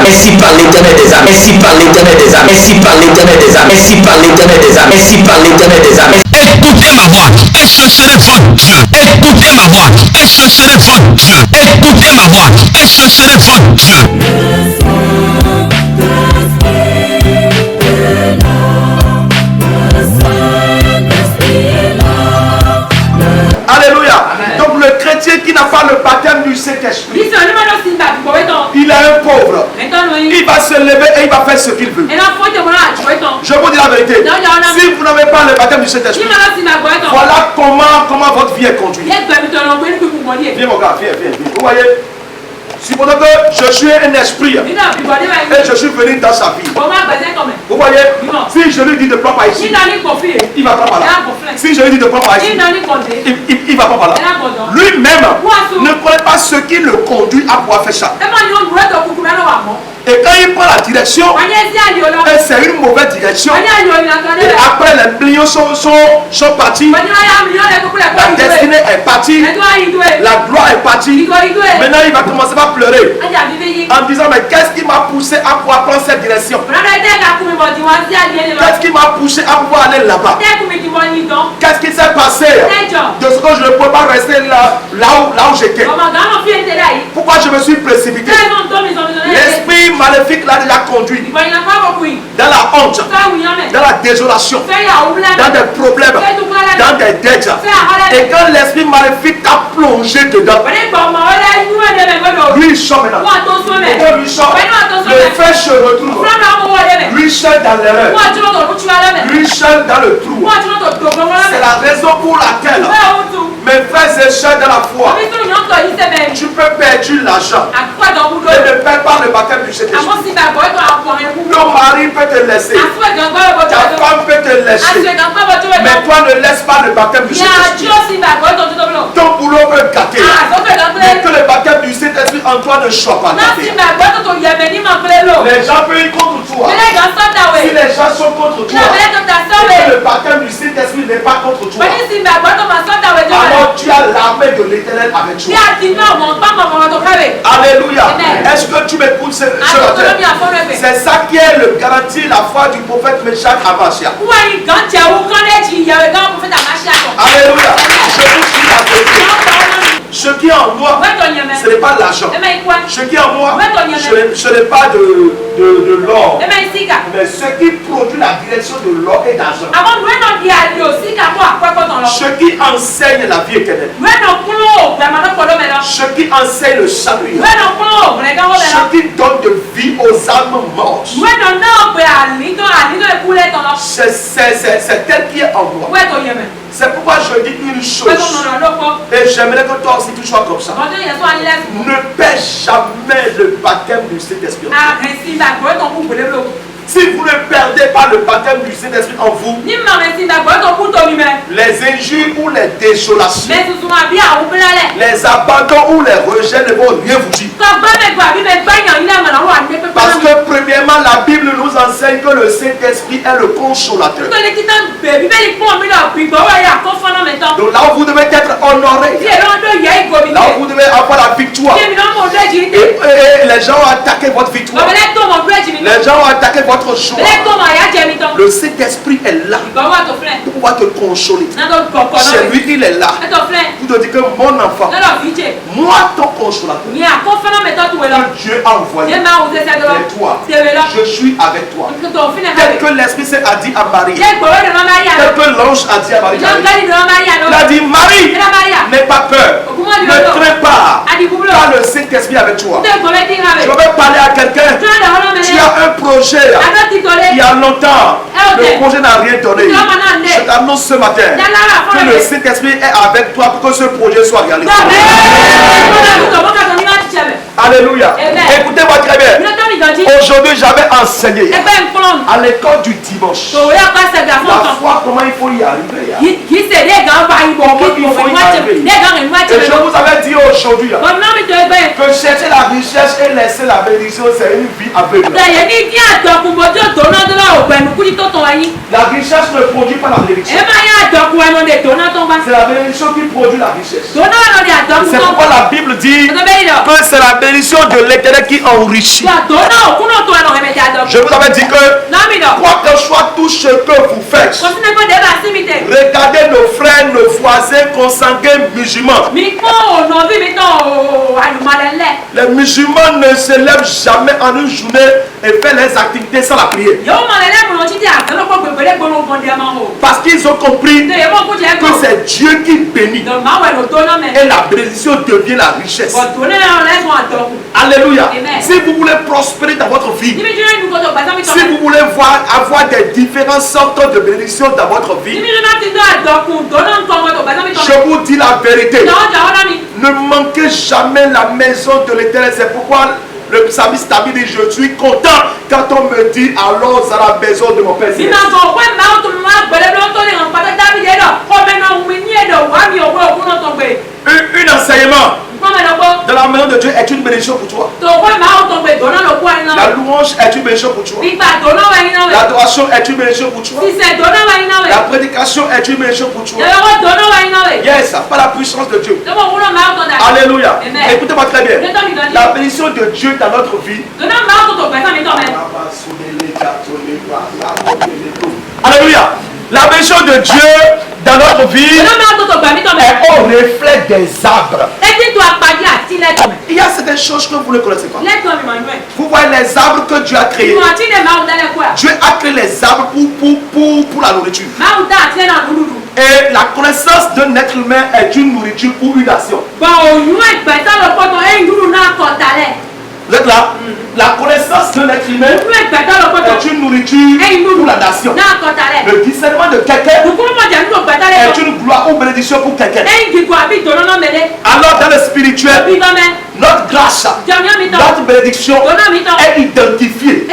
Ainsi parle l'Éternel des armées. Ainsi parle l'Éternel des armées. Ainsi parle l'Éternel des armées. Ainsi parle l'Éternel des armées. Ainsi parle l'Éternel des armées. Écoutez ma voix et ce serait votre Dieu. Écoutez ma voix et ce serait votre Dieu. Écoutez ma voix et ce serait votre Dieu. Alléluia. Donc le chrétien qui n'a pas le baptême du Saint-Esprit, il est un pauvre. Il va se lever et il va faire ce qu'il veut. Je vous dis la vérité. Si vous n'avez pas le baptême du Saint-Esprit, voilà comment votre vie est conduite. Viens mon gars, viens. Vous voyez? Supposons que je suis un esprit et je suis venu dans sa vie. Vous voyez? Si je lui dis de prendre par ici, il va prendre par là. Si je lui dis de prendre par ici, il va prendre par là. Lui-même ne connaît pas ce qui le conduit à pouvoir faire ça. Et quand il prend la direction, et c'est une mauvaise direction, et après les millions sont partis, la destinée est partie, la gloire est partie. Maintenant il va commencer à pleurer en disant mais qu'est-ce qui m'a poussé à pouvoir prendre cette direction? Qu'est-ce qui m'a poussé à pouvoir aller là-bas? Qu'est-ce qui s'est passé de ce que je ne peux pas rester là où j'étais? Pourquoi je me suis précipité? L'esprit maléfique l'a déjà conduit dans la honte, dans la désolation, dans des problèmes, dans des dettes. Et quand l'esprit maléfique t'a plongé dedans, lui il sort maintenant. Et quand lui sort, le frère se retrouve. Lui seul dans l'erreur. Lui seul dans le trou. C'est la raison pour laquelle mes frères et sœurs dans la foi, tu peux perdre l'argent et ne perds pas le baptême du Saint-Esprit. Ton mari peut te laisser, ta femme peut te laisser, mais toi ne laisse pas le baptême du Saint-Esprit. Ton boulot peut gâter, mais que le baptême du Saint-Esprit en toi ne soit pas gâté. Les gens peuvent être contre toi. Si les gens sont contre toi, et que le baptême du Saint-Esprit n'est pas contre toi, alors tu as l'armée de l'Éternel avec toi. Alléluia. Est-ce que tu m'écoutes ce matin? C'est ça qui est le garantie, la foi du prophète Meshach Amashia. Alléluia. Je vous dis la vérité. Ce qui est en moi, ce n'est pas l'argent. Ce qui est en moi, ce n'est pas de l'or. Mais ce qui produit la direction de l'or et d'argent. Ce qui enseigne la vie éternelle. Ce qui enseigne le salut. Ce qui donne de vie aux âmes mortes. C'est tel qui est en moi. C'est pourquoi je dis une chose. Et j'aimerais que toi aussi tu sois comme ça. Ne perds jamais le baptême du Saint-Esprit. Si vous ne perdez pas le baptême du Saint-Esprit en vous, les injures ou les désolations, les abandons ou les rejets ne vont rien vous dire. Parce que premièrement, la Bible nous enseigne que le Saint-Esprit est le consolateur. Donc là où vous devez être honoré, là où vous devez avoir la victoire, et les gens ont attaqué votre victoire, les gens ont attaqué votre joie. Le Saint-Esprit est là pour pouvoir te consoler. C'est lui, il est là pour te dire que mon enfant, moi ton consolateur, que Dieu a envoyé, et toi, je suis avec toi. Tel que l'Esprit Saint a dit à Marie, tel que l'ange a dit à Marie, il a dit Marie, n'aie pas peur, ne crains pas, car le Saint-Esprit avec toi. Je vais parler à quelqu'un. Tu as un projet il y a longtemps, le projet n'a rien donné. Je t'annonce ce matin que le Saint-Esprit est avec toi pour que ce projet soit réalisé. Alléluia. Écoutez-moi très bien. Aujourd'hui, j'avais enseigné à l'école du dimanche la foi comment il faut y arriver. Et je vous avais dit aujourd'hui que chercher la richesse et laisser la bénédiction, c'est une vie aveugle. La richesse ne produit pas la bénédiction. C'est la bénédiction qui produit la richesse. C'est pourquoi la Bible dit que c'est la bénédiction de l'Éternel qui enrichit. Je vous avais dit que quoi que soit tout ce que vous faites, regardez nos frères, nos voisins consanguins musulmans. Les musulmans ne se lèvent jamais en une journée et font les activités sans la prière. Parce qu'ils ont compris que c'est Dieu qui bénit. Et la bénédiction devient la richesse. Alléluia. Si vous voulez prospérer dans votre vie, si vous voulez avoir des différentes sortes de bénédictions dans votre vie, je vous dis la vérité. Ne manquez jamais la maison de l'Éternel. C'est pourquoi le psalmiste David dit: je suis content quand on me dit allons à la maison de mon Père Céleste. Un enseignement dans la maison de Dieu est une bénédiction pour toi. La louange est une bénédiction pour toi. L'adoration est une bénédiction pour toi. La prédication est une bénédiction pour toi. Yes, par la puissance de Dieu. Alléluia. Écoutez-moi très bien. La bénédiction de Dieu dans notre vie. Alléluia. La bénédiction de Dieu dans notre vie est au reflet des arbres. Il y a certaines choses que vous ne connaissez pas. Vous voyez les arbres que Dieu a créés. Dieu a créé les arbres pour la nourriture. Et la connaissance d'un être humain est une nourriture ou une action. Vous êtes là? La connaissance de l'être humain est une nourriture pour la nation. Le discernement de quelqu'un est une gloire ou bénédiction pour quelqu'un. Alors dans le spirituel, notre grâce, notre bénédiction est identifiée.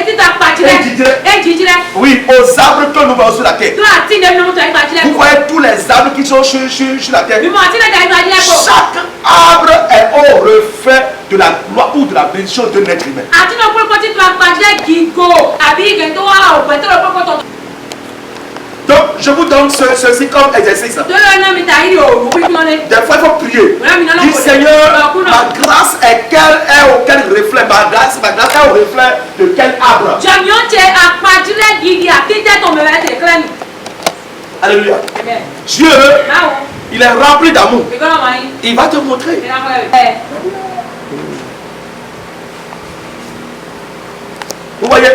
Oui, aux arbres que nous voyons sur la terre. Vous voyez tous les arbres qui sont sur la terre. Chaque arbre est au reflet de la gloire ou de la bénédiction de l'être humain. Donc, je vous donne ceci comme exercice. Des fois, il faut prier. Dis Seigneur, ma grâce est auquel reflet. Ma grâce est au reflet de quel arbre? Alléluia. Dieu, il est rempli d'amour. Il va te montrer. Vous voyez?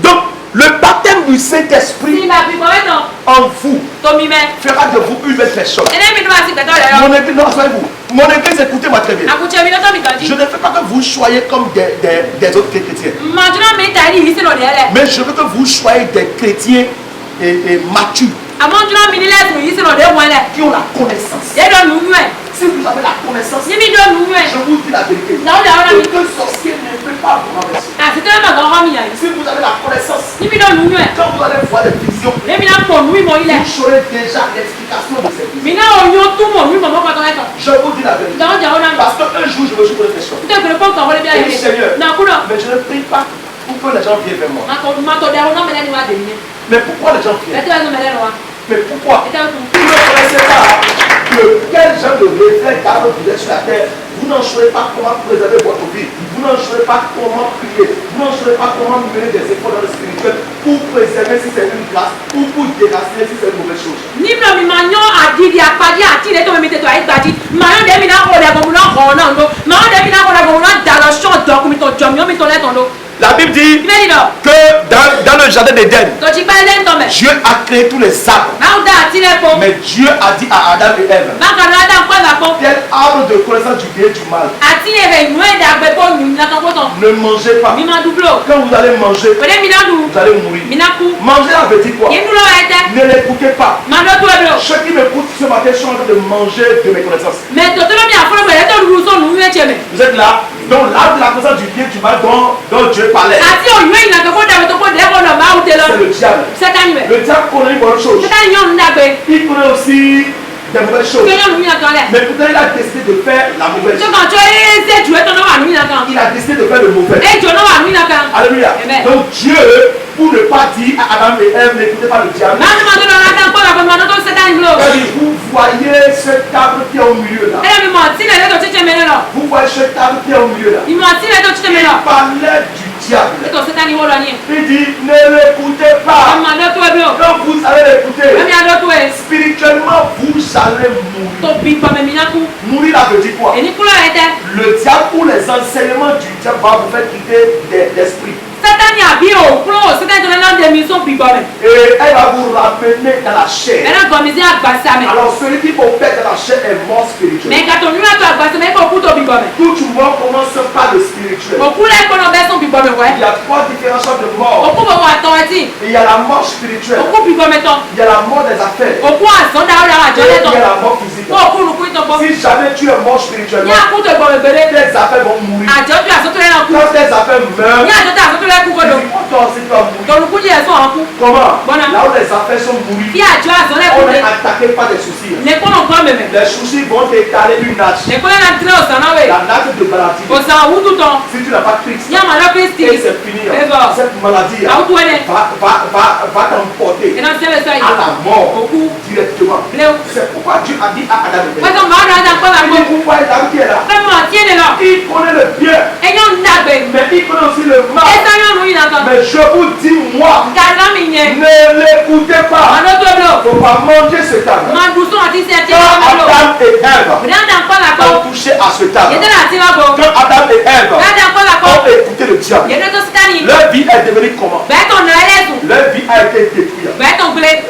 Donc, le baptême du Saint-Esprit en vous fera de vous une belle personne. Mon église, écoutez-moi très bien. Je ne veux pas que vous soyez comme des autres chrétiens. Mais je veux que vous soyez des chrétiens matures. Qui ont la connaissance. Si vous avez la connaissance, je vous dis la vérité. Aucun sorcier ne peut pas vous renverser. Si vous avez la connaissance, quand vous allez voir des visions, vous saurez déjà l'explication de cette vision. Je vous dis la vérité. Parce qu'un jour, je me suis posé une question. Et dit Seigneur, mais je ne prie pas pour que les gens viennent vers moi. Mais pourquoi les gens viennent? Mais pourquoi? Vous ne connaissez pas quel genre de reflet d'arbre vous êtes sur la terre. Vous n'en saurez pas comment préserver votre vie. Vous n'en saurez pas comment prier. Vous n'en saurez pas comment mener des efforts dans le spirituel pour préserver si c'est une grâce ou pour déraciner si c'est une mauvaise chose. La Bible dit que dans le jardin d'Éden, Dieu a créé tous les arbres. Mais Dieu a dit à Adam et Ève, quel arbre de connaissance du bien et du mal ne mangez pas. Quand vous allez manger, vous allez mourir. Manger ça veut dire quoi? Ne l'écoutez pas. Ceux qui m'écoutent ce matin sont en train de manger de mes connaissances. Vous êtes là? Donc l'arbre de la connaissance du bien et du mal dont Dieu parlait. c'est le diable. Le diable connaît une bonne chose. Il connaît aussi des mauvaises choses. Mais pourtant il a décidé de faire la mauvaise chose. Il a décidé de faire le mauvais. Alléluia. Donc Dieu, pour ne pas dire à Adam et Ève, n'écoutez pas le diable. Vous voyez ce table qui est au milieu là. Vous voyez ce table qui est au milieu là. Il parlait du diable. Il dit ne l'écoutez pas. Quand vous allez l'écouter, spirituellement vous allez mourir. Mourir là veut dire quoi? Le diable ou les enseignements du diable va vous faire quitter d'esprit. Et elle va vous ramener dans la chair. Alors celui qui opère dans la chair est mort spirituel. Toute mort commence par le spirituel. Il y a trois différences de mort. Il y a la mort spirituelle. Il y a la mort des affaires. Et il y a la mort physique. Si jamais tu es mort spirituellement, tes affaires vont mourir. Quand tes affaires meurent, comment? Là où les affaires sont mouries, on est attaqué par des soucis. Les soucis vont t'étaler une natte. La natte de maladie. Si tu n'as pas Christ, et c'est fini. Cette maladie va t'emporter à la mort directement. C'est pourquoi Dieu a dit à Adam et Ève, pourquoi Adam qui est là? Il connaît le bien, mais il connaît aussi le mal. Mais je vous dis, moi, ne l'écoutez pas. Il ne faut pas manger ce table. Quand Adam et Ève ont touché à ce table, quand Adam et Ève ont écouté le diable, leur vie est devenue comment? Leur vie a été détruite.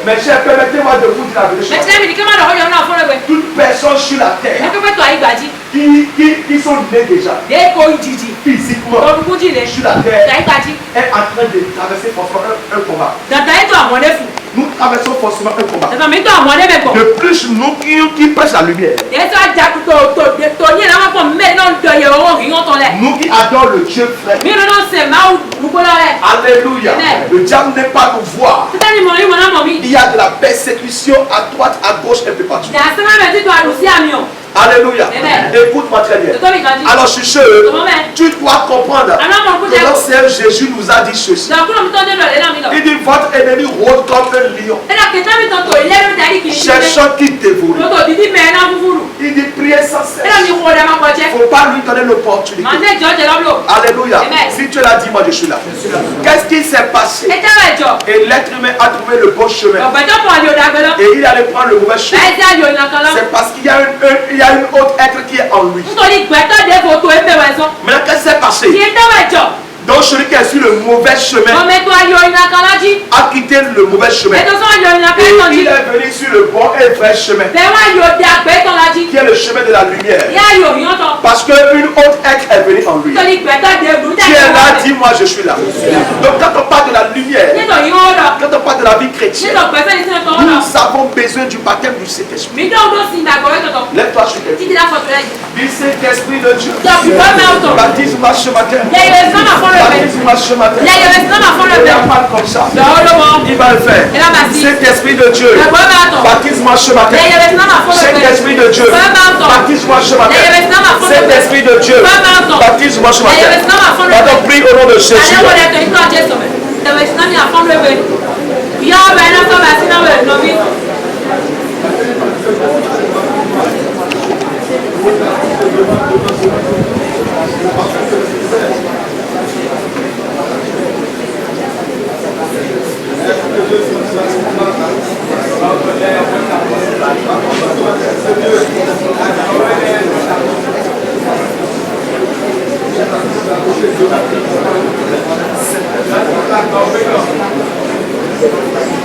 Mais chers, permettez-moi de vous dire la vérité. Toute personne sur la terre qui sont nés déjà physiquement sur la terre est en train de traverser forcément un combat. Nous traversons forcément un combat. De plus, nous qui prêchons la lumière, nous qui adorons le Dieu frère, alléluia, le diable n'est pas nous voir. Il y a de la persécution à droite, à gauche, un peu partout. Alléluia. Écoute-moi très bien. Alors sur ce, tu dois comprendre que notre Seigneur Jésus nous a dit ceci. Il dit votre ennemi rôde comme un lion, cherchant qui dévoure. Il dit priez sans cesse. Il ne faut pas lui donner l'opportunité. Alléluia. Si tu l'as dit, moi je suis là. Qu'est-ce qui s'est passé? Et l'être humain a trouvé le bon chemin. Et il allait prendre le mauvais chemin. C'est parce qu'il y a une autre être qui est en lui. Maintenant, qu'est-ce qui s'est passé? Donc celui qui est sur le mauvais chemin a quitté le mauvais chemin. Et il est venu sur le bon et vrai chemin, qui est le chemin de la lumière. Parce qu'une autre être est venue en lui. Qui est là, dis moi je suis là. Donc quand on parle de la lumière, quand on parle de la vie chrétienne, nous avons besoin du baptême du Saint-Esprit. Lève-toi sur tes pieds. Du Saint-Esprit de Dieu. Baptise-moi ce matin. Baptise-moi ce matin. Il n'y a pas comme ça. Il va le faire. Saint-Esprit de Dieu, baptise-moi ce matin. Saint-Esprit de Dieu, baptise-moi ce matin. Saint-Esprit de Dieu, baptise-moi ce matin. Maintenant, prie au nom de Jésus.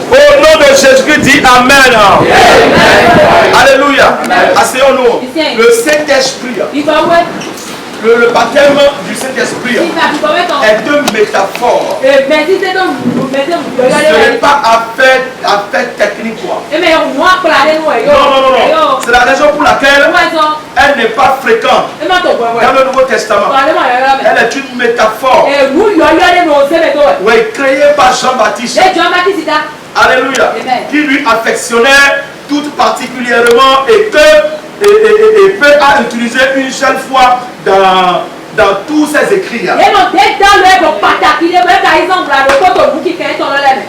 Au nom de Jésus-Christ, dit Amen. Alléluia. Asseyons-nous. Le Saint-Esprit Le baptême du Saint-Esprit est une métaphore. Ce n'est pas affaire technique. Quoi. Non. C'est la raison pour laquelle elle n'est pas fréquente dans le Nouveau Testament. Elle est une métaphore. Oui, créée par Jean-Baptiste. Alléluia. Qui lui affectionnait tout particulièrement et peut utiliser une seule fois dans tous ses écrits.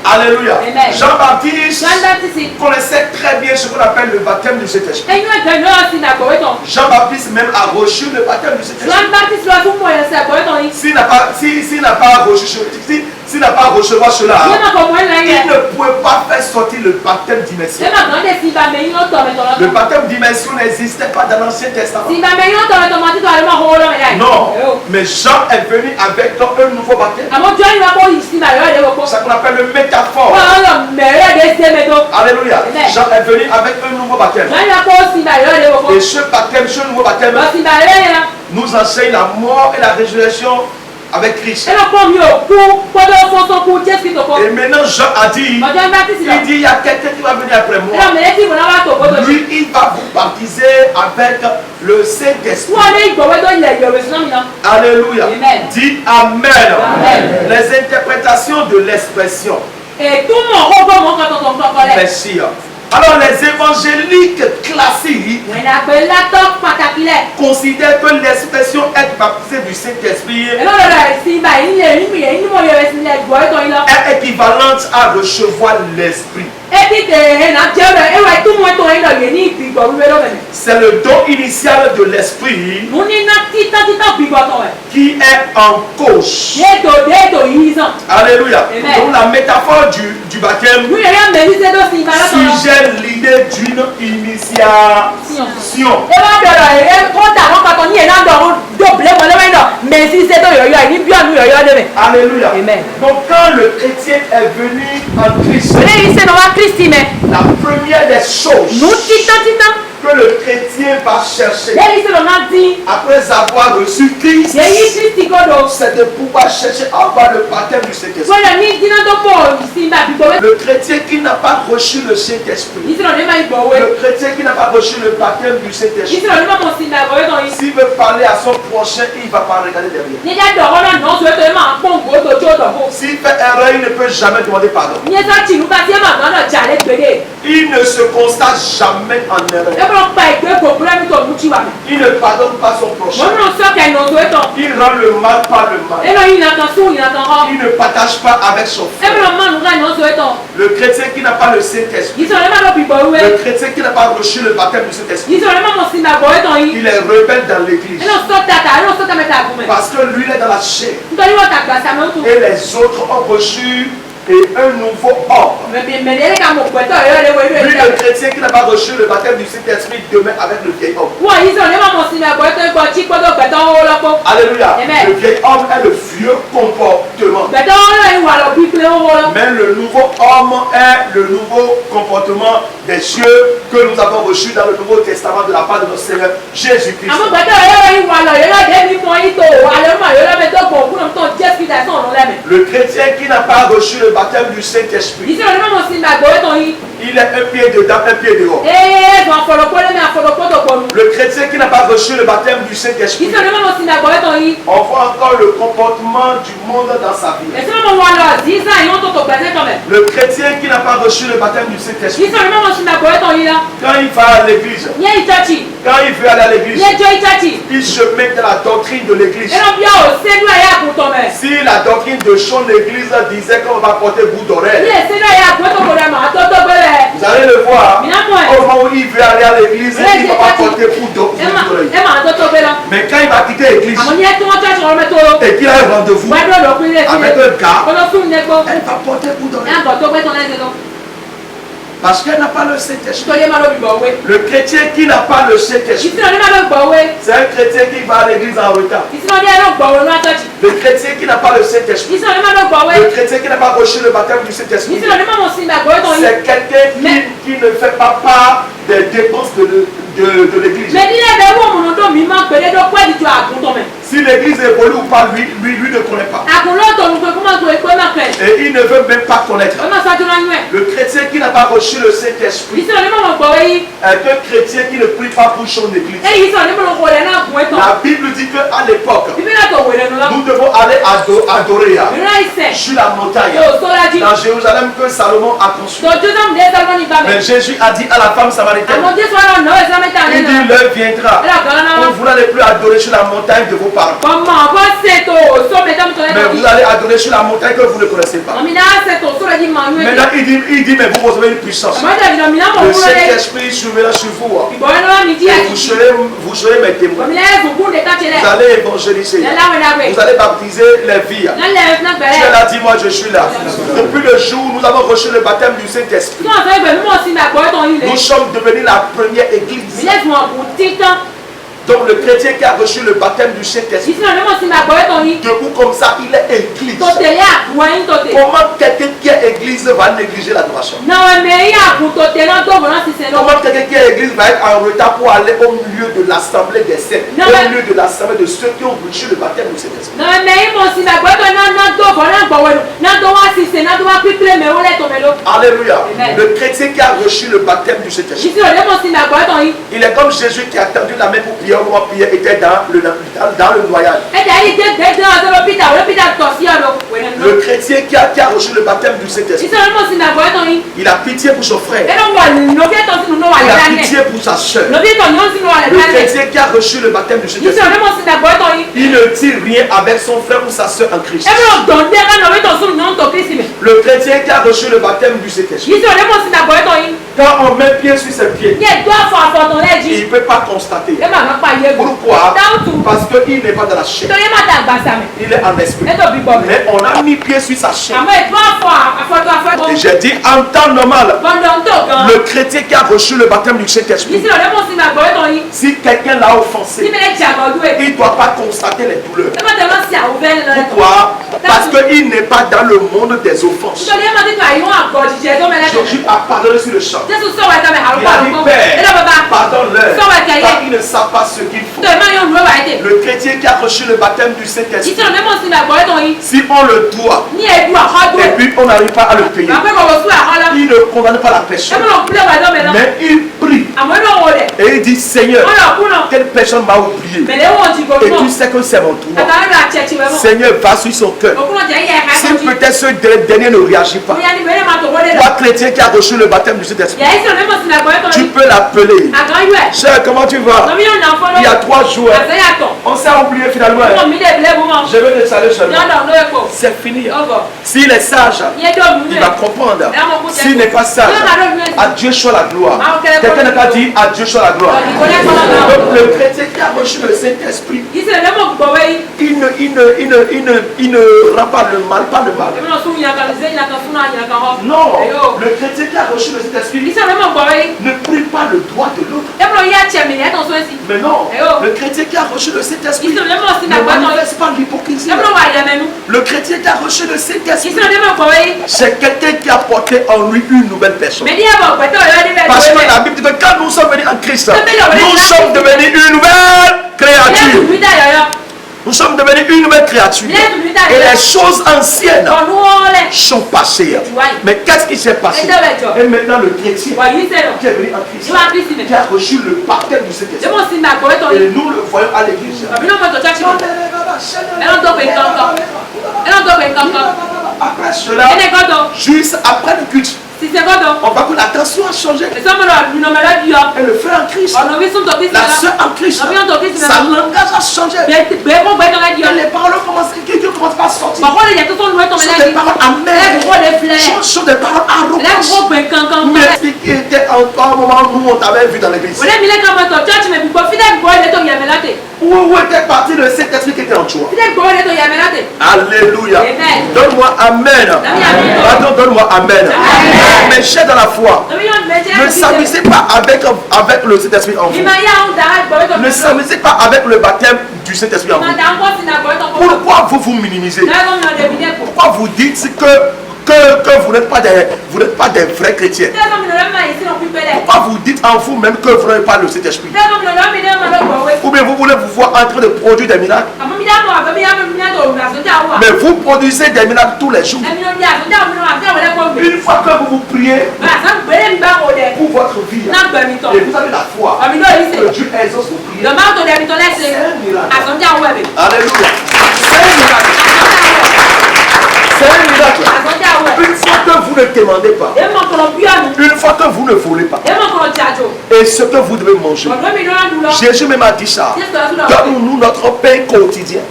Alléluia. Jean-Baptiste connaissait très bien ce qu'on appelle le baptême du Saint-Esprit. Jean-Baptiste même a reçu le baptême du Saint-Esprit. S'il n'a pas recevoir cela, il ne pouvait pas faire sortir le baptême d'immersion. Le baptême d'immersion n'existait pas dans l'Ancien Testament. Non, mais Jean est venu avec un nouveau baptême. C'est ce qu'on appelle le métaphore. Alléluia. Jean est venu avec un nouveau baptême. Et ce nouveau baptême nous enseigne la mort et la résurrection avec Christ. Et maintenant Jean a dit, il y a quelqu'un qui va venir après moi. Lui, il va vous baptiser avec le Saint-Esprit. Alléluia. Dis Amen. Les interprétations de l'expression. Merci. Alors les évangéliques classiques considèrent que l'expression être baptisé du Saint-Esprit est équivalente à recevoir l'Esprit. C'est le don initial de l'Esprit qui est en cause. Alléluia. Donc la métaphore du baptême suggère l'idée d'une initiation. Alléluia. Donc quand le chrétien est venu en Christ, la première des choses que le chrétien va chercher après avoir reçu Christ, c'est de pouvoir chercher à avoir le baptême du Saint-Esprit. Le chrétien qui n'a pas reçu le Saint-Esprit, le chrétien qui n'a pas reçu le baptême du Saint-Esprit, s'il veut parler à son prochain, il ne va pas regarder derrière. S'il fait erreur, il ne peut jamais demander pardon. Il ne se constate jamais en erreur. Il ne pardonne pas son prochain. Il rend le mal par le mal. Il ne partage pas avec son frère. Le chrétien qui n'a pas le Saint-Esprit, le chrétien qui n'a pas reçu le baptême du Saint-Esprit, il est rebelle dans l'église. Parce que lui il est dans la chair. Et les autres ont reçu un nouveau ordre. Lui, le chrétien qui n'a pas reçu le baptême du Saint-Esprit demeure avec le vieil homme. Alléluia. Le vieil homme est le vieux comportement. Mais le nouveau homme est le nouveau comportement des cieux que nous avons reçu dans le Nouveau Testament de la part de notre Seigneur Jésus-Christ. Le chrétien qui n'a pas reçu le baptême du Saint-Esprit, il est un pied dedans, un pied dehors. Le chrétien qui n'a pas reçu le baptême du Saint-Esprit, on voit encore le comportement du monde dans sa vie. Le chrétien qui n'a pas reçu le baptême du Saint-Esprit, quand il va à l'église, quand il veut aller à l'église, il se met dans la doctrine de l'église. Si la doctrine de son église disait qu'on va porter bout d'oreille, vous allez le voir, au moment où il veut aller à l'église, il ne va pas porter bout d'oreille. Mais quand il va quitter l'église et qu'il a un rendez-vous avec un gars, elle va porter bout d'oreille. Parce qu'elle n'a pas le Saint-Esprit. Le chrétien qui n'a pas le Saint-Esprit, c'est un chrétien qui va à l'église en retard. Le chrétien qui n'a pas le Saint-Esprit, le chrétien qui n'a pas reçu le baptême du Saint-Esprit, c'est quelqu'un qui ne fait pas part des dépenses de l'église. Si l'église évolue ou pas, lui ne connaît pas. Et il ne veut même pas connaître. Le chrétien qui n'a pas reçu le Saint-Esprit est un chrétien qui ne prie pas pour son église. La Bible dit qu'à l'époque, nous devons aller adorer sur la montagne dans Jérusalem que Salomon a construit. Mais Jésus a dit à la femme samaritaine, il dit, l'heure viendra où vous n'allez plus adorer sur la montagne de vos parents. Mais vous allez adorer sur la montagne que vous ne connaissez pas. Maintenant il dit, mais vous recevez une puissance. Le Saint-Esprit surviendra sur vous. Et vous serez mes témoins. Vous allez évangéliser. Vous allez baptiser les vies. Dieu l'a dit, moi je suis là. Depuis le jour où nous avons reçu le baptême du Saint-Esprit, nous sommes devenus la première église. Donc le chrétien qui a reçu le baptême du Saint-Esprit, debout comme ça, il est église. Comment quelqu'un qui est église va négliger l'adoration? Comment quelqu'un qui est église va être en retard pour aller au milieu de l'assemblée des saints, au milieu de l'assemblée de ceux qui ont reçu le baptême du Saint-Esprit? Alléluia. Le chrétien qui a reçu le baptême du Saint-Esprit, il est comme Jésus qui a tendu la main pour prier au moment où Pierre était dans le noyage. Le chrétien qui a reçu le baptême du Saint-Esprit, il a pitié pour son frère. Il a pitié pour sa soeur. Le chrétien qui a reçu le baptême du Saint-Esprit, il ne tire rien avec son frère ou sa soeur en Christ. Le chrétien qui a reçu le baptême du Saint-Esprit, quand on met pied sur ses pieds, il ne peut pas constater. Pourquoi? Parce qu'il n'est pas dans la chair. Il est en esprit. Mais on a mis pied sur sa chair. Et j'ai dit en temps normal, le chrétien qui a reçu le baptême du Saint-Esprit, si quelqu'un l'a offensé, il ne doit pas constater les douleurs. Pourquoi? Parce qu'il n'est pas dans le monde des offenses. Jésus a pardonné sur le champ. Il a dit, Père, pardonne-leur, car ils ne savent pas ce qu'ils font. Le chrétien qui a reçu le baptême du Saint-Esprit, si on le doit et puis on n'arrive pas à le payer, il ne condamne pas la personne, mais il prie et il dit, Seigneur, telle personne m'a oublié et tu sais que c'est mon droit. Seigneur, va sur son cœur. Si peut-être ce dernier ne réagit pas, toi chrétien qui a reçu le baptême du Saint-Esprit, tu peux l'appeler. Cher, comment tu vas? Il y a 3 jours, on s'est oublié finalement. Je vais te saluer seulement. C'est fini. S'il est sage, il va comprendre. S'il n'est pas sage, à Dieu soit la gloire. Quelqu'un n'a pas dit à Dieu soit la gloire. Donc le chrétien qui a reçu le Saint-Esprit, il ne rend pas le mal, pas le mal. Non, le chrétien qui a reçu le Saint-Esprit ne prie pas le droit de l'autre. Mais non, le chrétien qui a reçu le Saint-Esprit ne manifeste pas l'hypocrisie. Le chrétien qui a reçu le Saint-Esprit, c'est quelqu'un qui a porté en lui une nouvelle personne. Parce que la Bible dit que quand nous sommes venus en Christ, nous sommes devenus une nouvelle créature. Nous sommes devenus une nouvelle créature. Et les choses anciennes sont passées. Mais qu'est-ce qui s'est passé? Et maintenant le chrétien qui est venu en Christ, qui a reçu le baptême du Saint-Esprit, et nous le voyons à l'église. Après cela, juste après le culte, on voit que la tension a changé. Et le frère en Christ, la soeur en Christ, sa langage a changé. Et les paroles commencent pas à sortir. Ce sont des paroles amères. Ce sont des paroles arrogantes. Mais qui était encore un moment où on t'avait vu dans l'église. Où était parti le Saint-Esprit qui était en toi? Alléluia. Donne-moi amen. Pardon, donne-moi amen. Mais chers dans la foi, ne s'amusez pas avec le Saint-Esprit en vous. Ne s'amusez pas avec le baptême du Saint-Esprit en vous. Pourquoi vous vous minimisez? Pourquoi vous dites que que vous n'êtes pas des vrais chrétiens? Pourquoi vous dites en vous-même que vous n'avez pas le Saint-Esprit? Ou bien vous voulez vous voir en train de produire des miracles? Mais vous produisez des miracles tous les jours. Une fois que vous priez pour votre vie, et vous avez la foi que Dieu exauce vos prières, c'est un miracle. Alléluia. C'est un miracle. Une fois que vous ne demandez pas, une fois que vous ne volez pas, et ce que vous devez manger, Jésus même a dit ça. Donne-nous notre pain quotidien.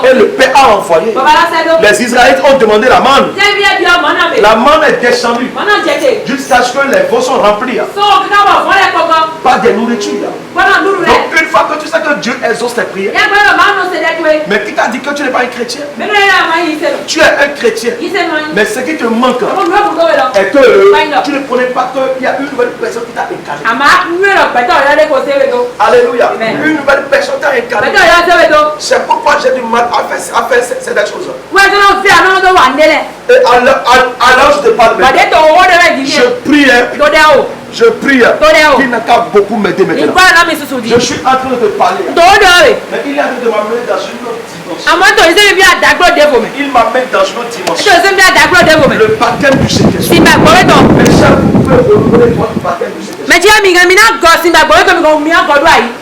Et le pain a envoyé. Les Israélites ont demandé la manne. La manne est descendue jusqu'à ce que les veaux sont remplis. Pas de nourriture. Donc une fois que tu sais que Dieu exauce tes prières, mais qui t'a dit que tu n'es pas un chrétien? Tu es un chrétien, mais ce qui te manque est que tu ne connais pas qu'il y a une nouvelle personne qui t'a incarné. Alléluia. Une nouvelle personne t'a incarné. C'est pourquoi j'ai du mal à faire cette chose. Et alors je te parle maintenant. Je prie qu'il n'a qu'à beaucoup m'aider maintenant. Je suis en train de te parler. Mais il est en train de m'amener dans une autre dimension. Il m'amène dans une autre dimension. Le baptême du Saint-Esprit. Mais ça, vous pouvez renouveler votre baptême du Saint-Esprit.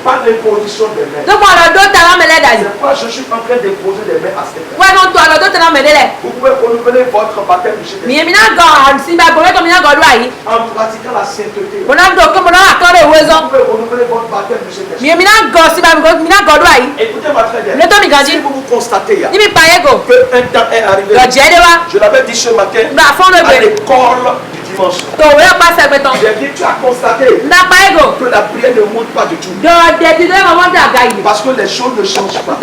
Pas d'imposition des mains. C'est pourquoi je suis en train d'imposer des mains à cette personne. Vous pouvez renouveler votre baptême du Saint-Esprit en pratiquant la sainteté. Vous pouvez renouveler votre baptême du Saint-Esprit. Écoutez-moi très bien. Si vous vous constatez qu'un temps est arrivé, je l'avais dit ce matin à l'école du dimanche. J'ai dit, tu as constaté que la prière ne monte pas du tout. Parce que les choses ne changent pas.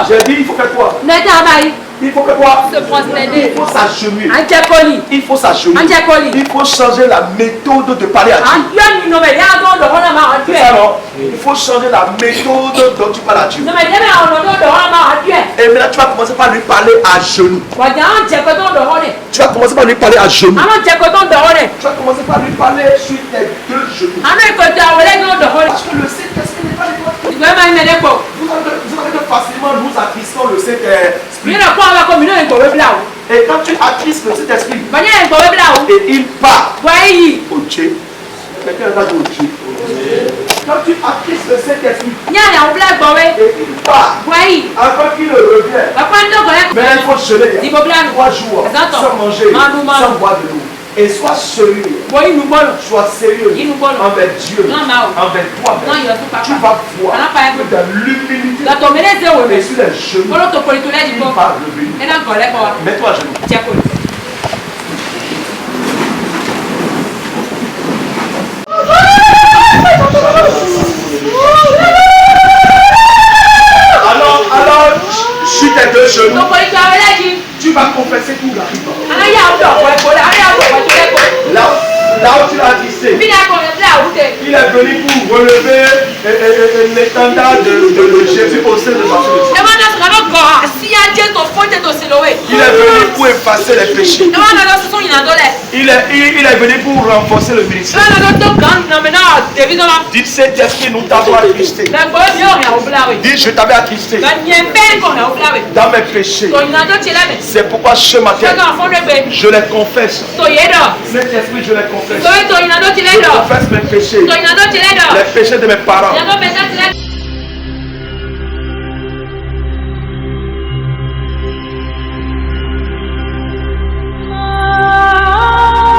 J'ai dit, il faut faire quoi? Il faut faire quoi? Il faut s'agenouiller. Il faut s'agenouiller. Il faut changer la méthode de parler à Dieu. C'est ça, non? Il faut changer la méthode dont tu parles à Dieu. Et maintenant tu vas commencer par lui parler à genoux. Tu vas commencer par lui parler à genoux. Tu vas commencer par lui parler sur tes deux genoux. Parce que le Saint-Esprit n'est pas les toi. Vous savez que facilement nous attristons le Saint-Esprit. Et quand tu attristes le Saint-Esprit, et il part au Dieu. Quelqu'un va dire au Dieu. Quand tu attristes le Saint-Esprit, et il part, avant qu'il revienne, mais il faut geler 3 jours sans manger, sans boire de l'eau. Et sois sérieux, sois sérieux envers Dieu, envers toi. Tu vas voir que dans l'humilité et sur les genoux, il va revenir. Mets-toi à genoux. Alors, sur tes deux genoux, tu vas confesser tout rapidement. Là où tu l'as attristé, il est venu pour relever l'étendard de Jésus au sein de ma Il est venu pour effacer les péchés. Il est venu pour renforcer le ministère. Dites, cet esprit nous t'avons attristé. Dites, je t'avais attristé dans mes péchés. C'est pourquoi ce matin, je les confesse. Cet esprit, je les confesse. Je confesse mes péchés. Les péchés de mes parents.